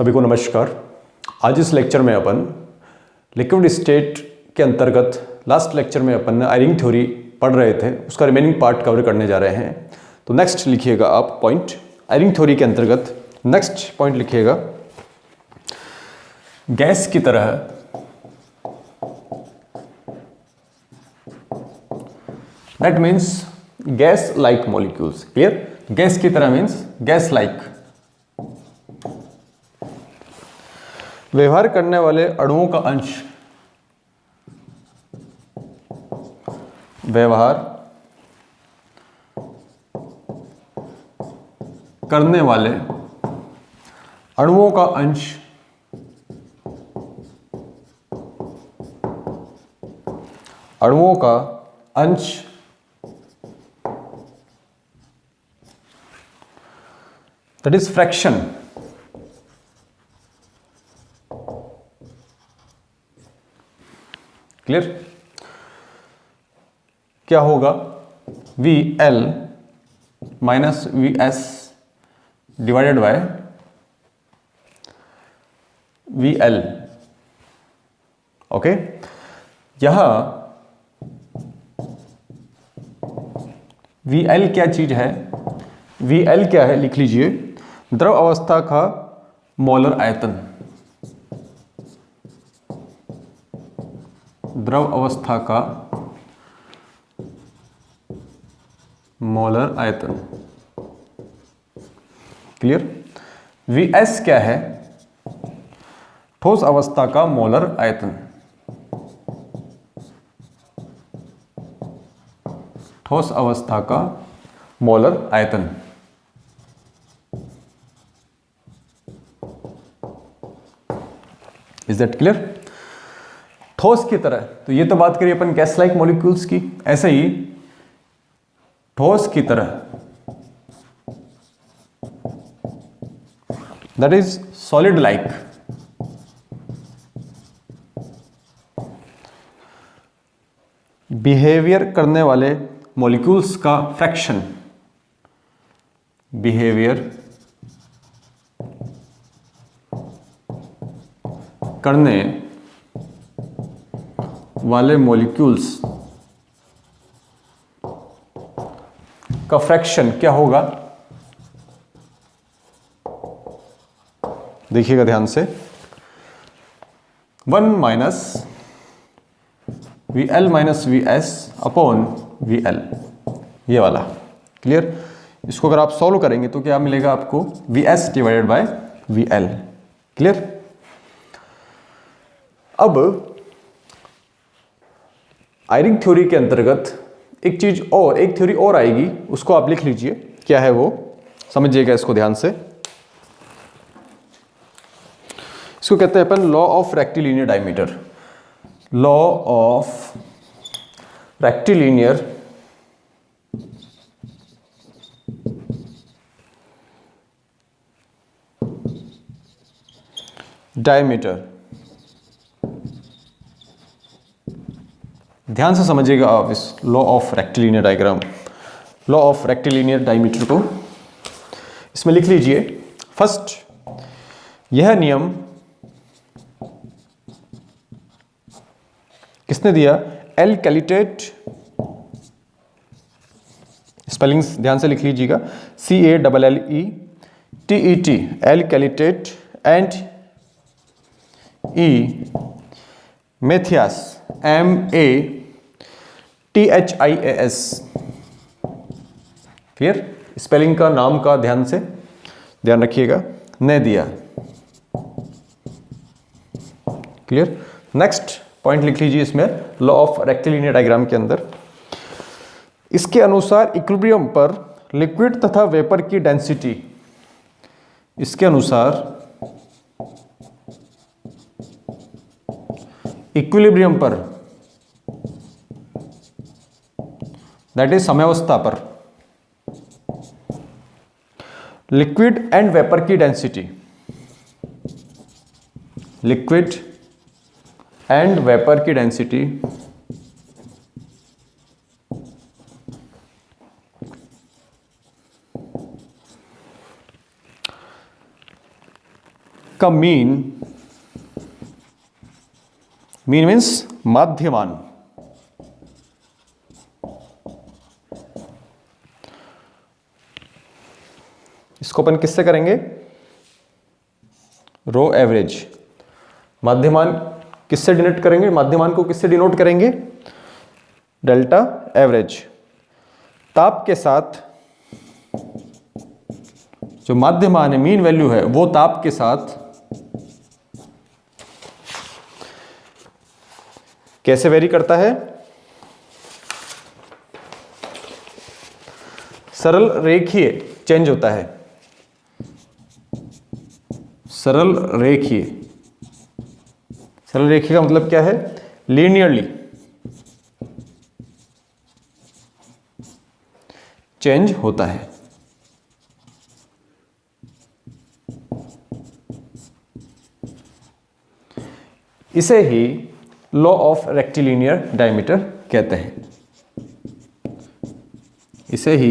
सभी को नमस्कार। आज इस लेक्चर में अपन लिक्विड स्टेट के अंतर्गत लास्ट लेक्चर में अपन ने आयरिंग थ्योरी पढ़ रहे थे, उसका रिमेनिंग पार्ट कवर करने जा रहे हैं। तो नेक्स्ट लिखिएगा आप पॉइंट आयरिंग थ्योरी के अंतर्गत नेक्स्ट पॉइंट लिखिएगा, गैस की तरह that means gas like molecules. Clear? Gas की तरह मीन्स गैस लाइक, व्यवहार करने वाले अणुओं का अंश, व्यवहार करने वाले अणुओं का अंश अणुओं का अंश दैट इज फ्रैक्शन। क्लियर? क्या होगा? V L minus V S divided by V L. Okay, यहां वी एल क्या चीज है? वी एल क्या है लिख लीजिए, द्रव अवस्था का मोलर आयतन, द्रव अवस्था का मोलर आयतन। क्लियर? वी एस क्या है? ठोस अवस्था का मोलर आयतन, ठोस अवस्था का मोलर आयतन। Is that clear? ठोस की तरह, तो ये तो बात करिए अपन गैस लाइक मॉलिक्यूल्स की, ऐसे ही ठोस की तरह that is solid like, behaviour करने वाले मॉलिक्यूल्स का फ्रैक्शन, बिहेवियर करने वाले मॉलिक्यूल्स का फ्रैक्शन क्या होगा? देखिएगा ध्यान से, 1 minus V L minus V S upon V L, ये वाला। क्लियर? इसको अगर आप सॉल्व करेंगे तो क्या मिलेगा आपको? V S divided by V L. Clear? अब आयरिंग थ्योरी के अंतर्गत एक थ्योरी और आएगी, उसको आप लिख लीजिए, क्या है वो, समझिएगा इसको ध्यान से। इसको कहते हैं अपन law of rectilinear diameter, law of rectilinear diameter. ध्यान से समझिएगा आप इस law of rectilinear diagram, law of rectilinear diameter को इसमें लिख लीजिए। फर्स्ट, यह नियम किसने दिया? एल कैलिटेट, स्पेलिंग्स ध्यान से लिख लीजिएगा, CALLETET, L Cailletet and E Mathias, MATHIAS। Clear? Spelling का, नाम का ध्यान से ध्यान रखिएगा, ने दिया। क्लियर? नेक्स्ट पॉइंट लिख लीजिए इसमें, लॉ ऑफ रेक्टिलिनियर डायग्राम के अंदर, इसके अनुसार इक्विलिब्रियम पर लिक्विड तथा वेपर की डेंसिटी, इसके अनुसार इक्विलिब्रियम पर दैट इज समयावस्था पर लिक्विड एंड वेपर की डेंसिटी, लिक्विड एंड वेपर की डेंसिटी इसका मीन मीन्स माध्यमान। इसको अपन किससे करेंगे? रो एवरेज। माध्यमान किससे डिनोट करेंगे? माध्यमान को किससे डिनोट करेंगे? Delta average. ताप के साथ जो माध्यमान है, मीन वैल्यू है, वो ताप के साथ कैसे वेरी करता है? सरल रेखीय चेंज होता है। सरल रेखीय। सरल रेखीय का मतलब क्या है? लीनियरली चेंज होता है। इसे ही लॉ ऑफ रेक्टिलिनियर डायमीटर कहते हैं। इसे ही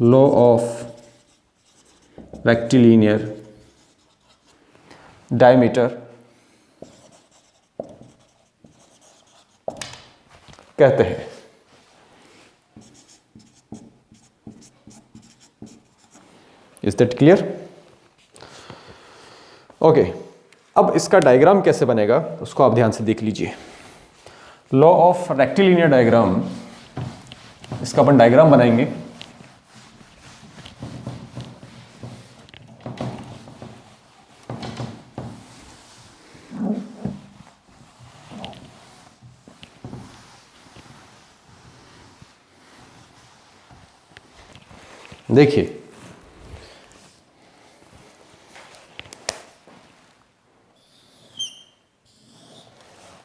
लॉ ऑफ रेक्टिलिनियर डायमीटर कहते हैं। Is that clear? ओके, अब इसका डायग्राम कैसे बनेगा उसको आप ध्यान से देख लीजिए। लॉ ऑफ रेक्टिलिनियर डायग्राम, इसका अपन डायग्राम बनाएंगे। देखिए,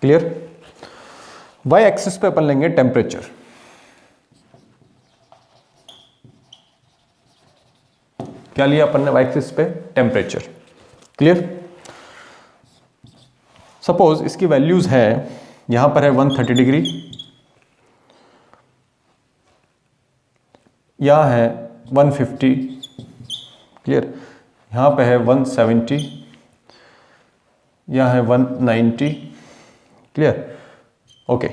क्लियर? वाई एक्सिस पे अपन लेंगे टेम्परेचर। क्या लिया अपन ने वाई एक्सिस पे? टेम्परेचर। क्लियर? सपोज इसकी वैल्यूज है, यहां पर है 130 डिग्री, यहां है 150, क्लियर? यहां पे है 170, यहां है 190, क्लियर? ओके।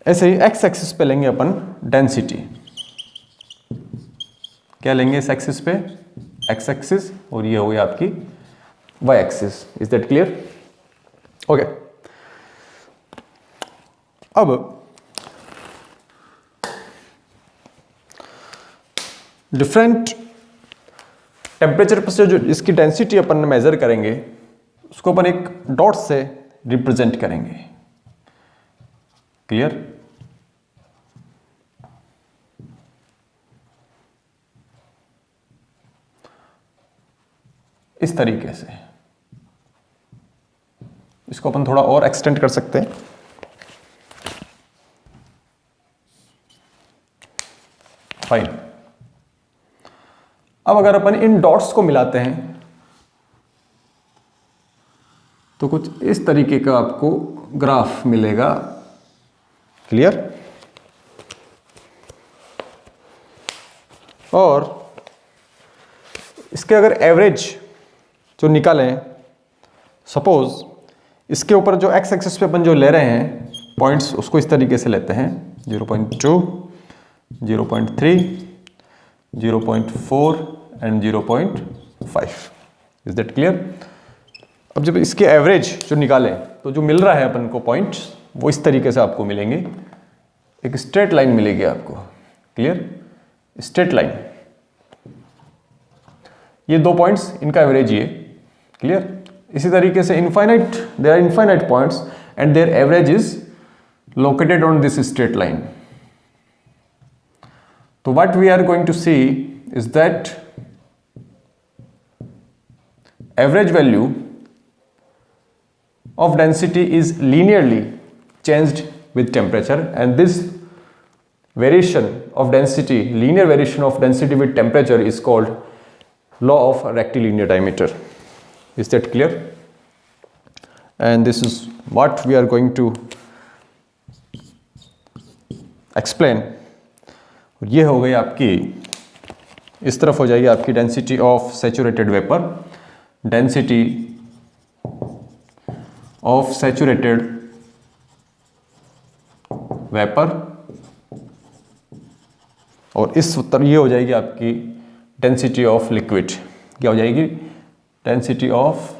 ऐसे ही एक्स एक्सिस पे लेंगे अपन डेंसिटी। क्या लेंगे इस एक्सिस पे? एक्स एक्सिस, और ये हो गई आपकी Y axis. Is that clear? Okay. अब डिफरेंट टेम्परेचर पर से जो इसकी डेंसिटी अपन मेजर करेंगे उसको अपन एक डॉट से रिप्रेजेंट करेंगे। क्लियर? इस तरीके से इसको अपन थोड़ा और एक्सटेंड कर सकते हैं। फाइन। अब अगर अपन इन डॉट्स को मिलाते हैं तो कुछ इस तरीके का आपको ग्राफ मिलेगा। क्लियर? और इसके अगर एवरेज जो निकालें, सपोज इसके ऊपर जो एक्स एक्सिस पे अपन जो ले रहे हैं पॉइंट्स, उसको इस तरीके से लेते हैं 0.2, 0.3, 0.4 एंड 0.5। Is that clear? अब जब इसके एवरेज जो निकालें तो जो मिल रहा है अपन को पॉइंट्स, वो इस तरीके से आपको मिलेंगे। एक स्ट्रेट लाइन मिलेगी आपको। क्लियर? Straight line. ये दो पॉइंट्स, इनका एवरेज ये। क्लियर? इसी तरीके से infinite, there are infinite points and their average is located on this straight line. तो what we are going to see is that average value of density is linearly changed with temperature, and this variation of density, linear variation of density with temperature, is called law of rectilinear diameter. Is that clear? And this is what we are going to explain. ये हो गई आपकी इस तरफ हो जाएगी आपकी density of saturated vapour, density of saturated vapour, और इस उत्तर ये हो जाएगी आपकी डेंसिटी ऑफ लिक्विड। क्या हो जाएगी? Density of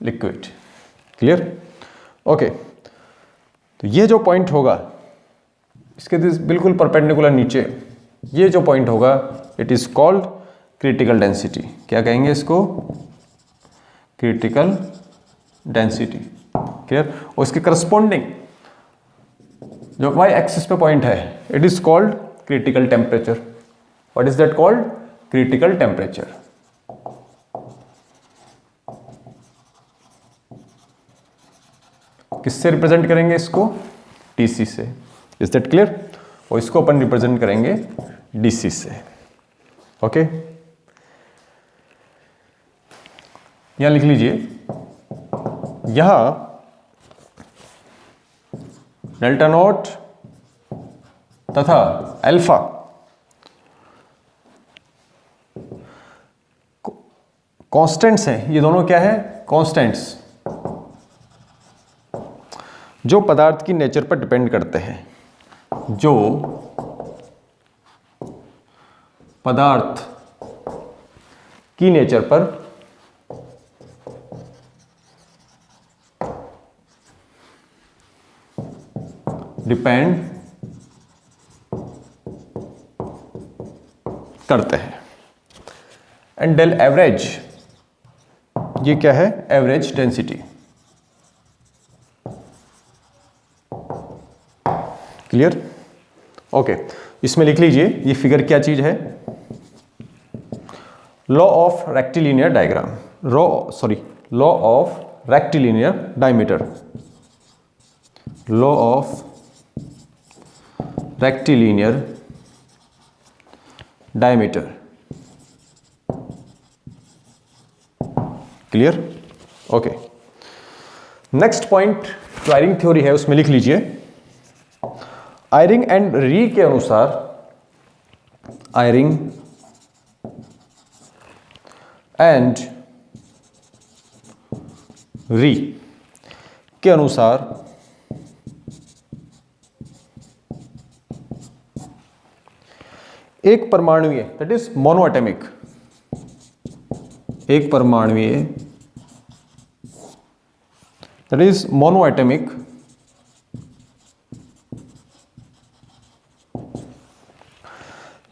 liquid. Clear? Okay, तो ये जो पॉइंट होगा इसके बिल्कुल परपेंडिकुलर नीचे, ये जो पॉइंट होगा it is called critical density. क्या कहेंगे इसको? Critical density. क्लियर? और इसके करस्पॉन्डिंग जो वाई एक्सिस पे पॉइंट है it is called critical temperature. What is that called? Critical temperature. किससे रिप्रेजेंट करेंगे इसको? टीसी से। Is that clear? और इसको अपन रिप्रेजेंट करेंगे डीसी से। ओके, यहां लिख लीजिए, यहां डेल्टा नॉट तथा अल्फा कांस्टेंट्स हैं। ये दोनों क्या है? कांस्टेंट्स, जो पदार्थ की नेचर पर डिपेंड करते हैं, जो पदार्थ की नेचर पर डिपेंड करते हैं। एंड डेल एवरेज, ये क्या है? Average density. क्लियर? ओके, इसमें लिख लीजिए ये फिगर क्या चीज है? Law of rectilinear diagram, law of rectilinear diameter, law of rectilinear diameter. Clear? Okay, next point जो आयरिंग थ्योरी है उसमें लिख लीजिए, आयरिंग एंड री के अनुसार, आयरिंग एंड री के अनुसार एक परमाणुवीय, दैट इज मोनोएटमिक, एक परमाणुवीय that is monoatomic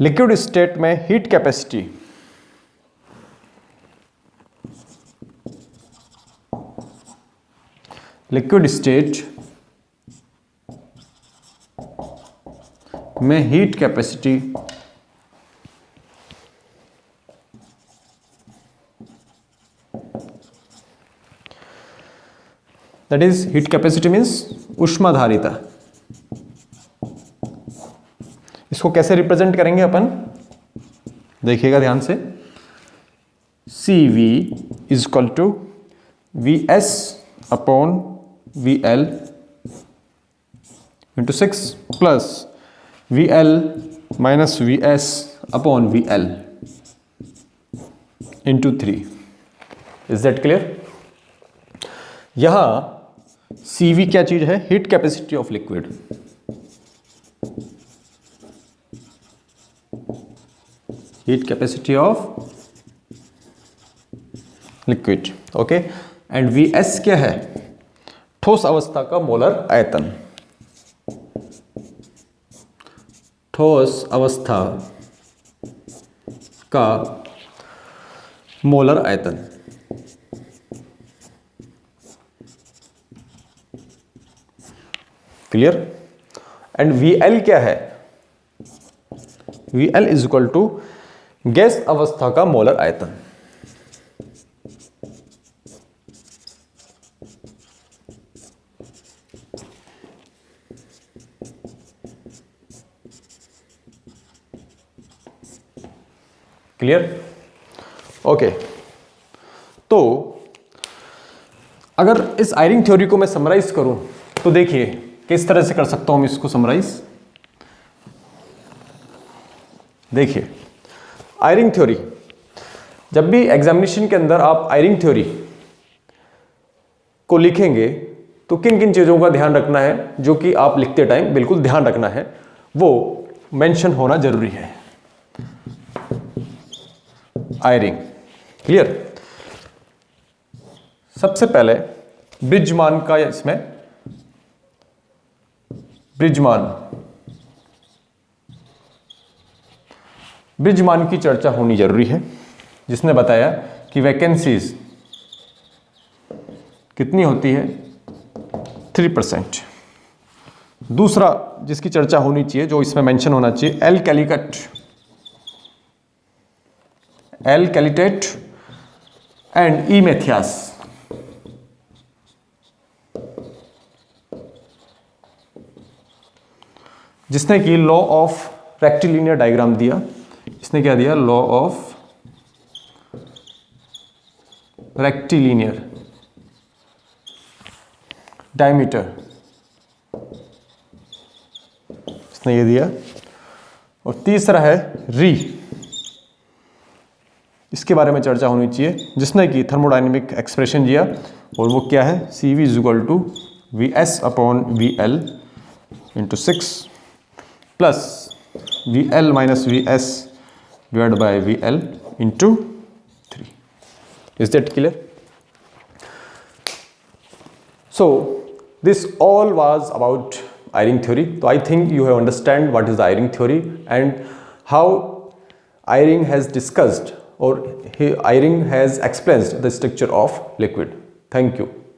liquid state में हीट कैपेसिटी लिक्विड स्टेट में heat capacity that is heat capacity means ऊष्माधारिता। इसको कैसे रिप्रेजेंट करेंगे अपन? देखिएगा ध्यान से, CV is equal to VS upon VL into 6 plus VL minus VS upon VL into 3। Is that clear? यहां CV क्या चीज है? Heat capacity of liquid. Heat capacity of liquid. Okay, and VS क्या है? ठोस अवस्था का मोलर आयतन। ठोस अवस्था का मोलर आयतन। क्लियर? एंड VL क्या है? VL is equal to gas अवस्था का मोलर आयतन। क्लियर? ओके, तो अगर इस आयरिंग थ्योरी को मैं समराइज करूं तो देखिए किस तरह से कर सकता हूं मैं इसको समराइज। देखिए आयरिंग थ्योरी, जब भी एग्जामिनेशन के अंदर आप आयरिंग थ्योरी को लिखेंगे तो किन किन चीज़ों का ध्यान रखना है, जो कि आप लिखते टाइम बिल्कुल ध्यान रखना है, वो मेंशन होना जरूरी है। आयरिंग क्लियर। सबसे पहले ब्रिजमान का, इसमें ब्रिजमान की चर्चा होनी जरूरी है, जिसने बताया कि वैकेंसीज कितनी होती है 3%। दूसरा जिसकी चर्चा होनी चाहिए, जो इसमें मेंशन होना चाहिए, L Cailletet and E Matthias. जिसने कि लॉ ऑफ रेक्टिलिनियर डायग्राम दिया। इसने क्या दिया? लॉ ऑफ रेक्टिलिनियर डायमीटर, इसने ये दिया। और तीसरा है री, इसके बारे में चर्चा होनी चाहिए, जिसने कि थर्मोडायनेमिक एक्सप्रेशन दिया, और वो क्या है? CV is equal to VS upon VL into 6 plus VL minus VS divide by VL into 3। Is that clear? So this all was about Eyring theory. So I think you have understand what is the Eyring theory and how Eyring has discussed or Eyring has explained the structure of liquid. Thank you.